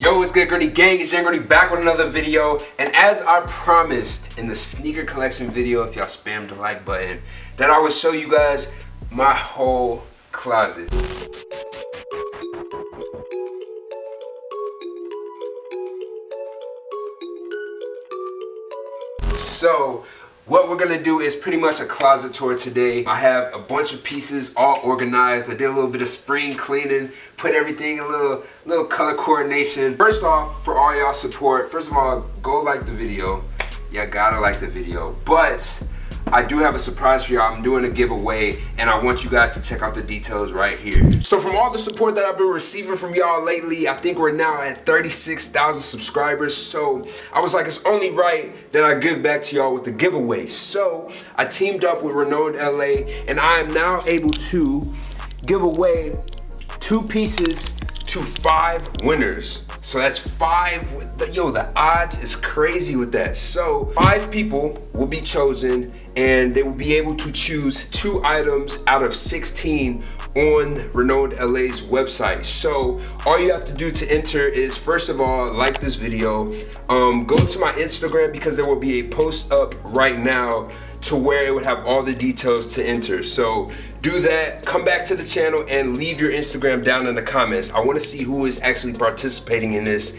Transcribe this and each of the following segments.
Yo, what's good, Gurney Gang? It's Young Gurney back with another video. And as I promised in the sneaker collection video, if y'all spammed the like button, that I would show you guys my whole closet. So what we're gonna do is pretty much a closet tour today. I have a bunch of pieces all organized. I did a little bit of spring cleaning, put everything in a little color coordination. First off, for all y'all support, first of all, go like the video. Y'all gotta like the video. But I do have a surprise for y'all. I'm doing a giveaway and I want you guys to check out the details right here. So from all the support that I've been receiving from y'all lately, I think we're now at 36,000 subscribers. So I was like, it's only right that I give back to y'all with the giveaway. So I teamed up with Renowned LA and I am now able to give away 2 pieces to 5 winners. So that's 5, yo, the odds is crazy with that. So 5 people will be chosen and they will be able to choose 2 items out of 16 on Renowned LA's website. So all you have to do to enter is, first of all, like this video, go to my Instagram because there will be a post up right now to where it would have all the details to enter. So do that, come back to the channel and leave your Instagram down in the comments. I want to see who is actually participating in this.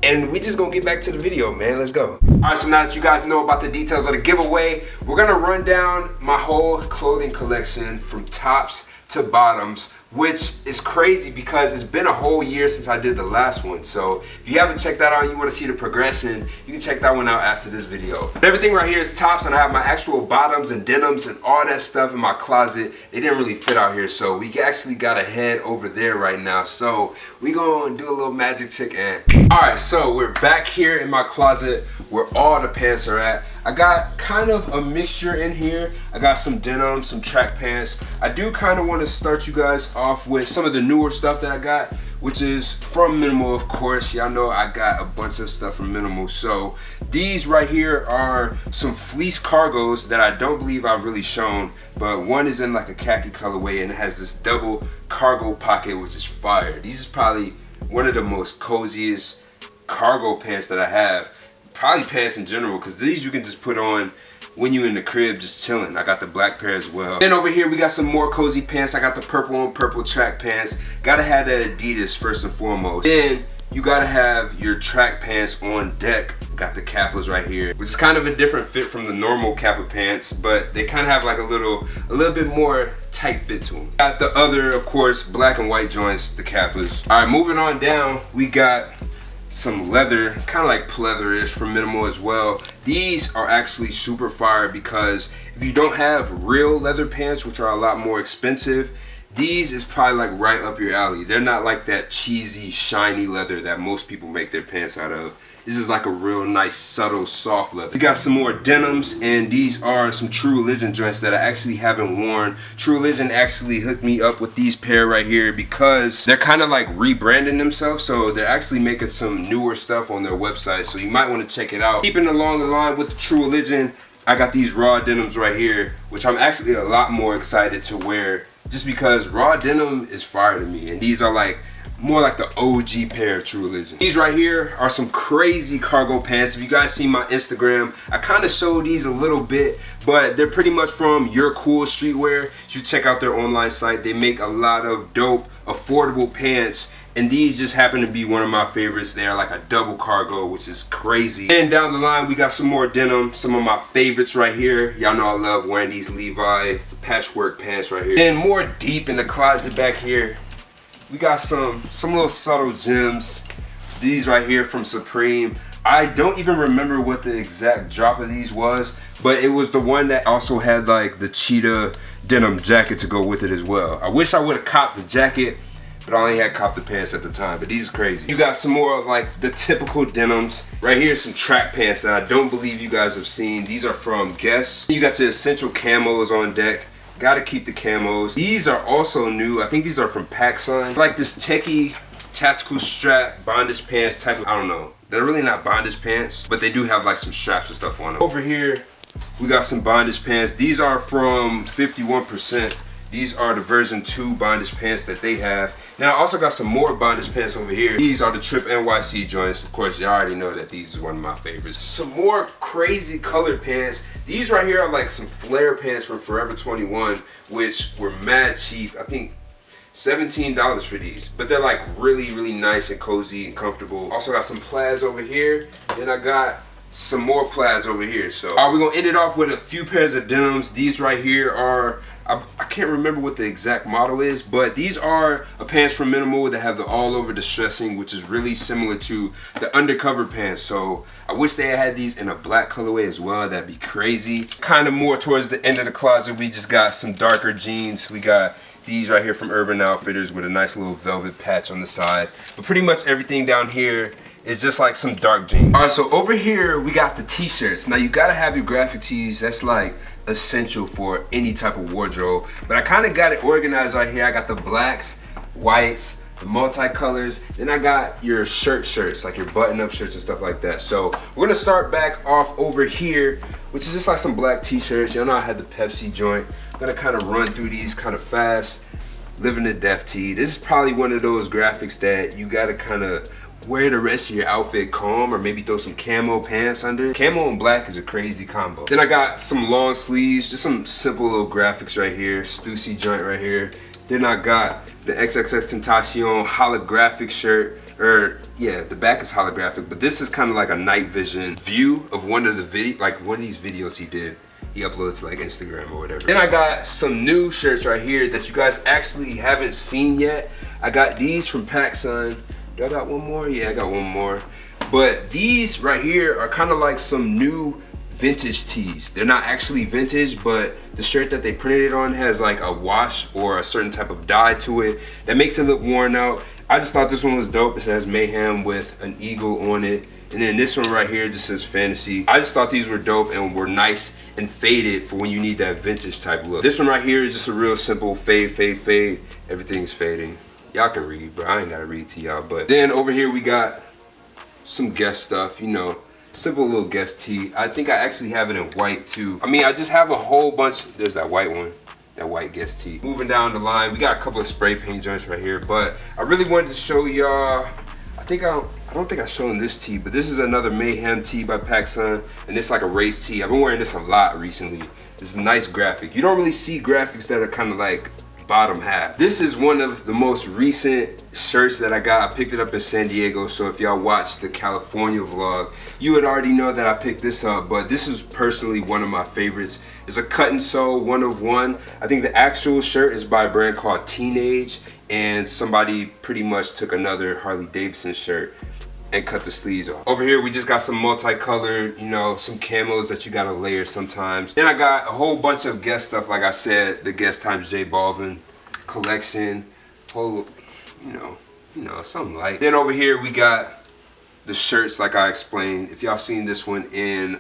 And we just gonna get back to the video, man. Let's go. All right, so now that you guys know about the details of the giveaway, we're gonna run down my whole clothing collection from tops to bottoms, which is crazy because it's been a whole year since I did the last one. So if you haven't checked that out and you want to see the progression, you can check that one out after this video. But everything right here is tops, and I have my actual bottoms and denims and all that stuff in my closet. They didn't really fit out here, so we actually got a head over there right now. So we gonna do a little magic trick and all right, so we're back here in my closet where all the pants are at. I got kind of a mixture in here. I got some denim, some track pants. I do kind of want to start you guys off with some of the newer stuff that I got, which is from Minimal, of course. Y'all know I got a bunch of stuff from Minimal. So these right here are some fleece cargos that I don't believe I've really shown, but one is in like a khaki colorway and it has this double cargo pocket, which is fire. These is probably one of the most coziest cargo pants that I have. Probably pants in general, because these you can just put on when you in the crib just chilling. I got the black pair as well. Then over here we got some more cozy pants. I got the purple on purple track pants. Gotta have the Adidas first and foremost. Then you gotta have your track pants on deck. Got the Kappas right here, which is kind of a different fit from the normal Kappa pants, but they kind of have like a little bit more tight fit to them. Got the other, of course, black and white joints, the Kappas. All right, moving on down, we got some leather, kind of like pleather-ish from Minimal as well. These are actually super fire because if you don't have real leather pants, which are a lot more expensive, these is probably like right up your alley. They're not like that cheesy, shiny leather that most people make their pants out of. This is like a real nice, subtle, soft leather. We got some more denims, and these are some True Religion joints that I actually haven't worn. True Religion actually hooked me up with these pair right here because they're kind of like rebranding themselves, so they're actually making some newer stuff on their website, so you might want to check it out. Keeping along the line with the True Religion, I got these raw denims right here, which I'm actually a lot more excited to wear just because raw denim is fire to me, and these are like more like the OG pair of True Religion. These right here are some crazy cargo pants. If you guys see my Instagram, I kind of showed these a little bit, but they're pretty much from Your Cool Streetwear. You should check out their online site. They make a lot of dope, affordable pants, and these just happen to be one of my favorites. They're like a double cargo, which is crazy. And down the line, we got some more denim, some of my favorites right here. Y'all know I love wearing these Levi patchwork pants right here. And more deep in the closet back here, we got some little subtle gems. These right here from Supreme. I don't even remember what the exact drop of these was, but it was the one that also had like the cheetah denim jacket to go with it as well. I wish I would have copped the jacket, but I only had copped the pants at the time. But these are crazy. You got some more of like the typical denims. Right here, some track pants that I don't believe you guys have seen. These are from Guess. You got your essential camos on deck. Gotta keep the camos. These are also new. I think these are from PacSun. Like this techie tactical strap bondage pants type of, I don't know. They're really not bondage pants, but they do have like some straps and stuff on them. Over here, we got some bondage pants. These are from 51%. These are the version 2 bondage pants that they have. Now I also got some more bondage pants over here. These are the Trip NYC joints. Of course, you already know that these is one of my favorites. Some more crazy colored pants. These right here are like some flare pants from Forever 21, which were mad cheap. I think $17 for these, but they're like really nice and cozy and comfortable. Also got some plaids over here. Then I got some more plaids over here. So we're gonna end it off with a few pairs of denims. These right here are, I can't remember what the exact model is, but these are a pants from Minimal that have the all over distressing, which is really similar to the undercover pants. So I wish they had these in a black colorway as well. That'd be crazy. Kind of more towards the end of the closet, we just got some darker jeans. We got these right here from Urban Outfitters with a nice little velvet patch on the side. But pretty much everything down here is just like some dark jeans. Alright, so over here we got the t-shirts. Now you gotta have your graphic tees. That's like essential for any type of wardrobe. But I kind of got it organized right here. I got the blacks, whites, the multicolors. Then I got your shirts, like your button-up shirts and stuff like that. So we're gonna start back off over here, which is just like some black t-shirts. Y'all know I had the Pepsi joint. I'm gonna kind of run through these kind of fast. Living the Death tee. This is probably one of those graphics that you gotta kind of wear the rest of your outfit calm, or maybe throw some camo pants under. Camo and black is a crazy combo. Then I got some long sleeves, just some simple little graphics right here. Stussy joint right here. Then I got the XXXTentacion holographic shirt. Or yeah, the back is holographic, but this is kind of like a night vision view of one of the one of these videos he did. He uploads to like Instagram or whatever. Then I got some new shirts right here that you guys actually haven't seen yet. I got these from PacSun. Do I got one more? Yeah, I got one more. But these right here are kind of like some new vintage tees. They're not actually vintage, but the shirt that they printed it on has like a wash or a certain type of dye to it that makes it look worn out. I just thought this one was dope. It says Mayhem with an eagle on it. And then this one right here just says Fantasy. I just thought these were dope and were nice and faded for when you need that vintage type look. This one right here is just a real simple fade. Everything's fading. Y'all can read, but I ain't gotta read to y'all. But then over here we got some Guess stuff, you know, simple little Guess tee. I think I actually have it in white too. I mean, I just have a whole bunch. There's that white one, that white Guess tee. Moving down the line, we got a couple of spray paint joints right here, but I really wanted to show y'all. I don't think I've shown this tee, but this is another Mayhem tee by PacSun, and it's like a race tee. I've been wearing this a lot recently. It's a nice graphic. You don't really see graphics that are kind of like bottom half. This is one of the most recent shirts that I got. I picked it up in San Diego, so if y'all watched the California vlog, you would already know that I picked this up, but this is personally one of my favorites. It's a cut and sew 1 of 1. I think the actual shirt is by a brand called Teenage, and somebody pretty much took another Harley Davidson shirt and cut the sleeves off. Over here we just got some multicolored, you know, some camos that you gotta layer sometimes. Then I got a whole bunch of Guess stuff, like I said, the Guess times J Balvin collection, whole, you know, something light. Then over here we got the shirts, like I explained. If y'all seen this one in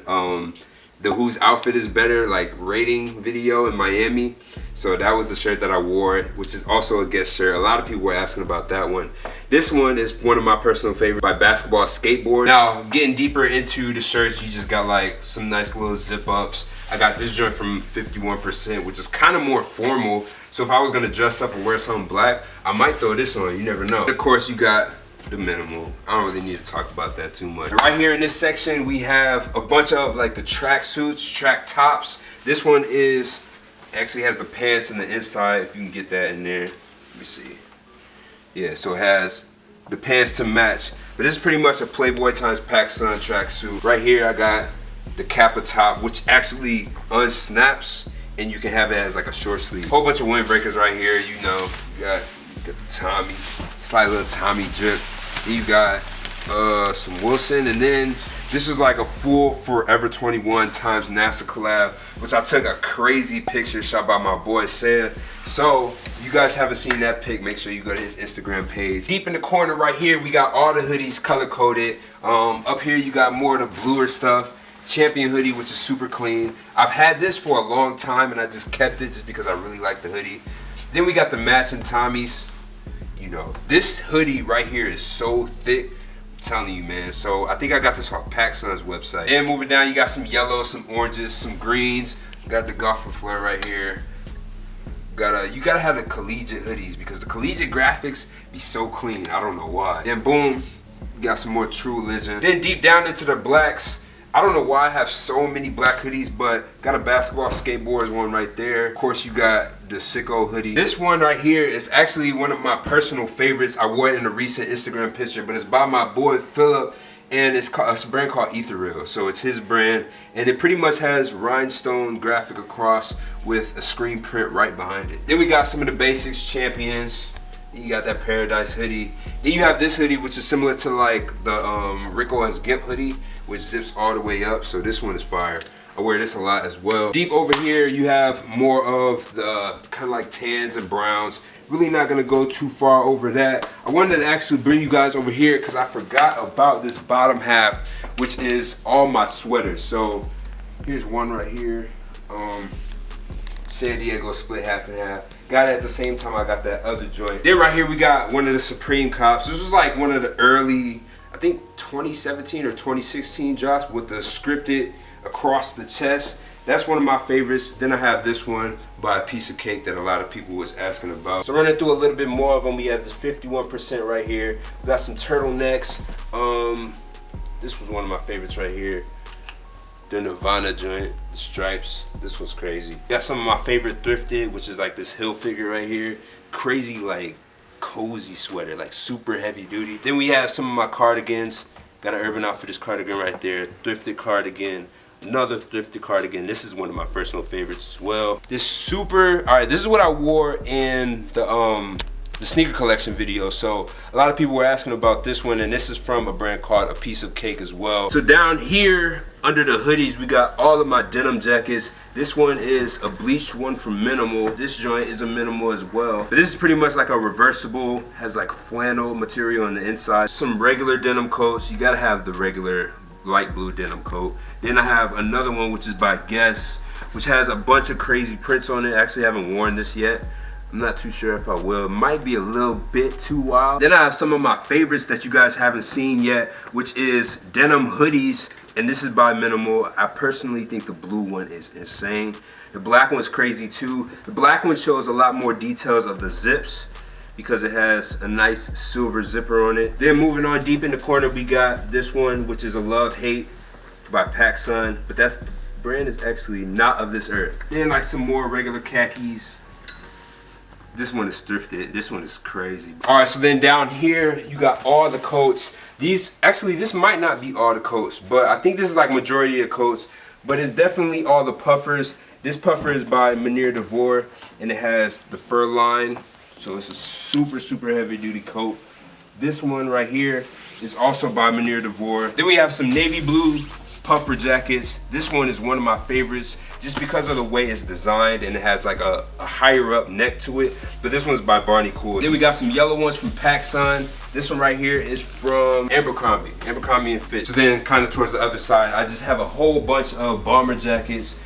the Whose Outfit Is Better like rating video in Miami, so that was the shirt that I wore, which is also a Guess shirt. A lot of people were asking about that one. This one is one of my personal favorites by Basketball Skateboard. Now, getting deeper into the shirts, you just got like some nice little zip ups. I got this joint from 51%, which is kind of more formal. So if I was gonna dress up and wear something black, I might throw this on, you never know. Of course, you got the Minimal. I don't really need to talk about that too much. Right here in this section, we have a bunch of like the track suits, track tops. This one is actually has the pants in the inside, if you can get that in there. Let me see. Yeah, so it has the pants to match. But this is pretty much a Playboy times PacSun track suit. Right here, I got the Kappa top, which actually unsnaps, and you can have it as like a short sleeve. Whole bunch of windbreakers right here, you know. You got the Tommy, slight little Tommy drip. Then you got some Wilson, and then this is like a full Forever 21 times NASA collab, which I took a crazy picture shot by my boy Seth. So you guys haven't seen that pic, make sure you go to his Instagram page. Deep in the corner right here, we got all the hoodies color coded. Up here you got more of the bluer stuff. Champion hoodie, which is super clean. I've had this for a long time and I just kept it just because I really like the hoodie. Then we got the matching Tommies. You know, this hoodie right here is so thick, I'm telling you, man. So I think I got this off PacSun's website. And moving down, you got some yellows, some oranges, some greens. Got the golfer flare right here. You gotta have the collegiate hoodies because the collegiate graphics be so clean. I don't know why. Then boom, you got some more True Religion. Then deep down into the blacks. I don't know why I have so many black hoodies, but got a basketball skateboards one right there. Of course, you got the Sicko hoodie. This one right here is actually one of my personal favorites. I wore it in a recent Instagram picture, but it's by my boy Philip, and it's a brand called Ethereal. So it's his brand, and it pretty much has rhinestone graphic across with a screen print right behind it. Then we got some of the basics, Champions. You got that Paradise hoodie. Then you have this hoodie, which is similar to like the Rick Owens Gimp hoodie, which zips all the way up. So this one is fire. I wear this a lot as well. Deep over here, you have more of the kind of like tans and browns. Really not gonna go too far over that. I wanted to actually bring you guys over here because I forgot about this bottom half, which is all my sweaters. So here's one right here. San Diego split half and half. Got it at the same time I got that other joint. Then right here we got one of the Supreme Cops. This was like one of the early, I think 2017 or 2016 drops with the scripted across the chest. That's one of my favorites. Then I have this one by A Piece of Cake that a lot of people was asking about. So running through a little bit more of them, we have this 51% right here. We got some turtlenecks. This was one of my favorites right here. The Nirvana joint, the stripes. This one's crazy. Got some of my favorite thrifted, which is like this hill figure right here. Crazy like cozy sweater, like super heavy duty. Then we have some of my cardigans. Got an Urban Outfitters cardigan right there. Thrifted cardigan. Another thrifted cardigan. This is one of my personal favorites as well. This super, alright, this is what I wore in the sneaker collection video. So a lot of people were asking about this one, and this is from a brand called A Piece of Cake as well. So down here under the hoodies, we got all of my denim jackets. This one is a bleached one from Minimal. This joint is a Minimal as well. But this is pretty much like a reversible, has like flannel material on the inside. Some regular denim coats. You gotta have the regular light blue denim coat. Then I have another one which is by Guess, which has a bunch of crazy prints on it. Actually, I haven't worn this yet. I'm not too sure if I will. It might be a little bit too wild. Then I have some of my favorites that you guys haven't seen yet, which is denim hoodies, and this is by Minimal. I personally think the blue one is insane. The black one's crazy too. The black one shows a lot more details of the zips because it has a nice silver zipper on it. Then moving on deep in the corner, we got this one, which is a Love Hate by PacSun, but that's the brand is actually not of this earth. Then like some more regular khakis. This one is thrifted. This one is crazy. All right, so then down here, you got all the coats. These, actually, this might not be all the coats, but I think this is like majority of coats, but it's definitely all the puffers. This puffer is by Manir Devore, and it has the fur line, so it's a super, super heavy duty coat. This one right here is also by Manir Devore. Then we have some navy blue puffer jackets. This one is one of my favorites just because of the way it's designed, and it has like a higher up neck to it. But this one's by Barney Cool. Then we got some yellow ones from PacSun. This one right here is from Abercrombie & Fitch. So then kind of towards the other side, I just have a whole bunch of bomber jackets.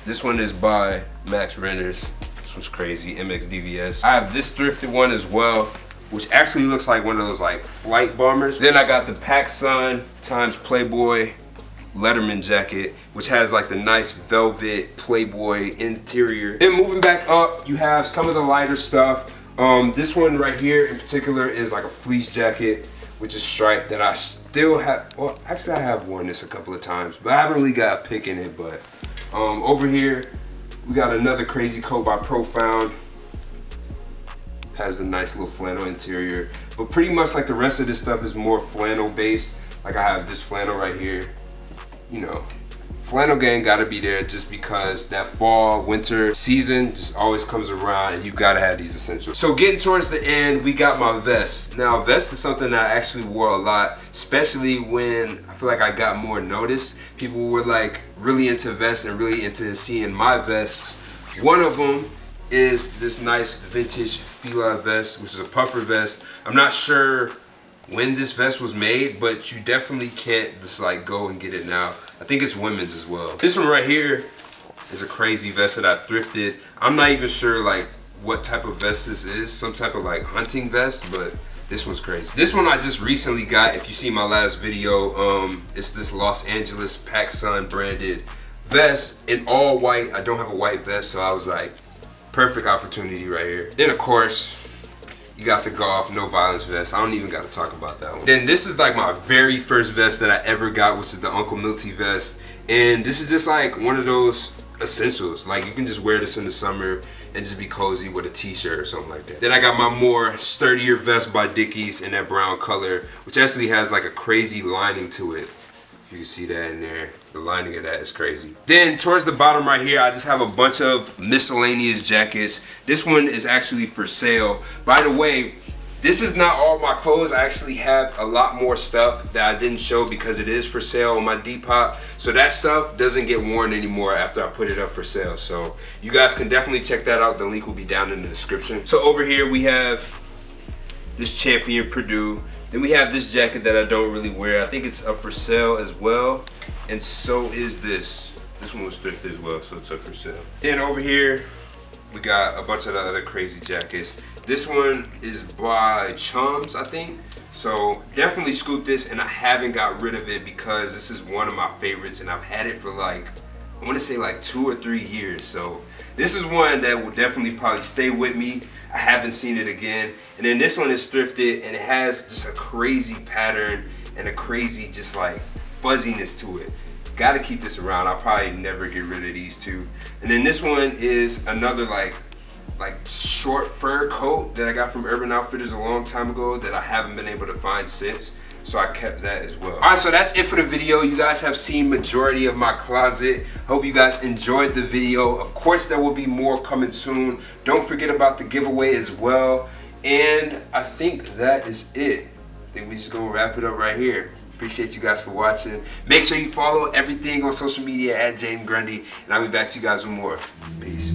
This one is by Max Renters. This one's crazy, MXDVS. I have this thrifted one as well, which actually looks like one of those like flight bombers. Then I got the PacSun times Playboy Letterman jacket, which has like the nice velvet Playboy interior. Then moving back up, you have some of the lighter stuff. This one right here in particular is like a fleece jacket, which is striped, that I still have. Well, actually I have worn this a couple of times, but I haven't really got a pick in it. But over here, we got another crazy coat by Profound. Has a nice little flannel interior, but pretty much like the rest of this stuff is more flannel based. Like I have this flannel right here. You know, flannel gang gotta be there just because that fall, winter season just always comes around and you gotta have these essentials. So getting towards the end, we got my vest. Now, vest is something that I actually wore a lot, especially when I feel like I got more notice. People were like really into vests and really into seeing my vests. One of them is this nice vintage Fila vest, which is a puffer vest. I'm not sure when this vest was made, but you definitely can't just like go and get it now. I think it's women's as well. This one right here is a crazy vest that I thrifted. I'm not even sure like what type of vest this is, some type of like hunting vest, but this one's crazy. This one I just recently got. If you see my last video, it's this Los Angeles PacSun branded vest in all white. I don't have a white vest, so I was like, perfect opportunity right here. Then of course, you got the golf, no violence vest. I don't even got to talk about that one. Then this is like my very first vest that I ever got, which is the Uncle Milty vest. And this is just like one of those essentials. Like you can just wear this in the summer and just be cozy with a t-shirt or something like that. Then I got my more sturdier vest by Dickies in that brown color, which actually has like a crazy lining to it. You can see that in there. The lining of that is crazy. Then towards the bottom right here, I just have a bunch of miscellaneous jackets. This one is actually for sale. By the way, this is not all my clothes. I actually have a lot more stuff that I didn't show because it is for sale on my Depop. So that stuff doesn't get worn anymore after I put it up for sale. So you guys can definitely check that out. The link will be down in the description. So over here we have this Champion Purdue. Then we have this jacket that I don't really wear. I think it's up for sale as well. And so is this. This one was thrifted as well, so it's up for sale. Then over here, we got a bunch of the other crazy jackets. This one is by Chums, I think. So definitely scoop this, and I haven't got rid of it because this is one of my favorites, and I've had it for like, I want to say like 2 or 3 years. So this is one that will definitely probably stay with me. I haven't seen it again. And then this one is thrifted, and it has just a crazy pattern and a crazy just like fuzziness to it. Gotta keep this around. I'll probably never get rid of these two. And then this one is another like short fur coat that I got from Urban Outfitters a long time ago that I haven't been able to find since. So I kept that as well. Alright, so that's it for the video. You guys have seen majority of my closet. Hope you guys enjoyed the video. Of course, there will be more coming soon. Don't forget about the giveaway as well. And I think that is it. I think we're just gonna wrap it up right here. Appreciate you guys for watching. Make sure you follow everything on social media at Jaden Grundy. And I'll be back to you guys with more. Peace.